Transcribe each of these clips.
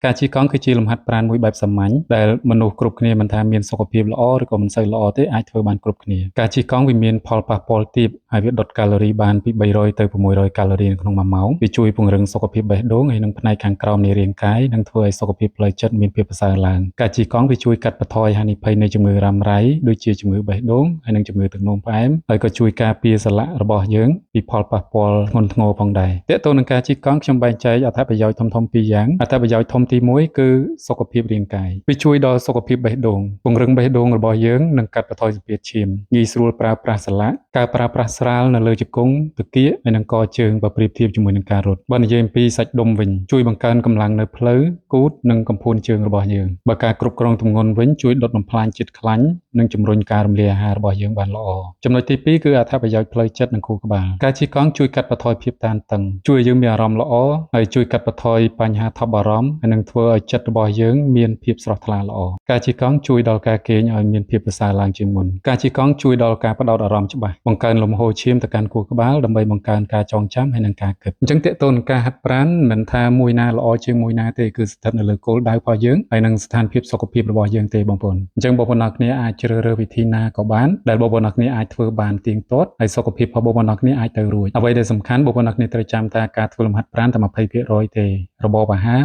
ការជិះកង់គឺជាលំហាត់ប្រាណមួយបែបសាមញ្ញដែលមនុស្សគ្រប់គ្នាមិនថាមានសុខភាពល្អឬក៏មិនសូវល្អទេអាចធ្វើបានគ្រប់គ្នាការជិះកង់វាមានផលប៉ះពាល់ទាបហើយវាដុតកាឡូរីបានពី300ទៅ600កាឡូរីនៅក្នុង1ម៉ោងវាជួយពង្រឹងសុខភាពបេះដូងហើយនិងផ្នែកខាងក្រោមនៃរាងកាយនិងធ្វើឲ្យសុខភាពផ្លូវចិត្តមានភាពប្រសើរឡើងការជិះកង់វាជួយកាត់បន្ថយហានិភ័យនៃជំងឺរ៉ាំរ៉ៃដូចជាជំងឺបេះដូងហើយនិងជំងឺទឹកនោមផ្អែមហើយក៏ជួយការពារសន្លាក់របស់យើងពីផលប៉ះពាល់ធ្ងន់ធ្ងរផងដែរទាក់ទងនឹងការជិះកង់ខ្ញុំបែងចែកអត្ថប្រយោជន៍ធំៗពីរយ៉ាងអត្ថប្រយោជន៍ធំទី1គឺសុខភាពរាងកាយវាជួយដល់សុខភាពបេះដូងពង្រឹងបេះដូងរបស់យើងនិងកាត់បន្ថយសម្ពាធឈាមងាយស្រួលប្រើប្រាស់សន្លាក់ការប្រើប្រាស់ស្រាលនៅលើជង្គង់ទគាហើយនិងកជើងបើប្រៀបធៀបជាមួយនឹងការរត់បើនិយាយអំពីសាច់ដុំវិញជួយបង្កើនកម្លាំងនៅផ្លូវគូទនិងកំភួនជើងរបស់យើងបើការគ្រប់គ្រងទម្ងន់វិញជួយដុតបំផ្លាញជាតិខ្លាញ់និងជំរុញការរំលាយអាហាររបស់យើងបានល្អចំណុចទី2គឺអត្ថប្រយោជន៍ផ្លូវចិត្តនិងខួរក្បាលការជិះកង់ជួយកាត់បន្ថយភាពតានតឹងជួយឲ្យយើងមានអារម្មណ៍ល្អហើយជួយកាត់បន្ថយបញ្ហាថប់បារម្ភហើយនឹងធ្វើឲ្យចិត្តរបស់យើងមានភាពស្រស់ថ្លាល្អការជិះកង់ជួយដល់ការគេងឲ្យមានភាពប្រសើរឡើងជាងមុនការជិះកង់ជួយដល់ការផ្ដោតអារម្មណ៍ច្បាស់បង្កើនលំហូរឈាមទៅកាន់ខួរក្បាលដើម្បីបង្កើនការចងចាំហើយនិងការគិតអញ្ចឹងតើតើនឹងការហាត់ប្រាណមិនថាមួយណាល្អជាងមួយណាទេគឺស្ថិតនៅលើគោលដៅរបស់យើងហើយនិងស្ថានភាពសុខភាពរបស់យើងទេបងប្អូនអញ្ចឹងបងប្អូនអ្នកគ្នាអាចជ្រើសរើសវិធីណាក៏បានដែលបងប្អូនអ្នកគ្នាអាចធ្វើបានទៀងទាត់ហើយសុខភាពរបស់បងប្អូនអ្នកគ្នាអាចទៅរួចអ្វីដែលសំខាន់បងប្អូនអ្នកគ្នាត្រូវចាំថាការធ្វើលំហាត់ប្រាណតែ 20% ទេរបបអាហារ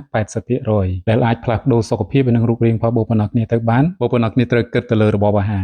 80% ដែលអាចផ្លាស់ប្ដូរសុខភាពនិងរូបរាងរបស់បងប្អូនអ្នកគ្នាទៅបានបងប្អូនអ្នកគ្នាត្រូវគិតទៅលើរបបអាហារ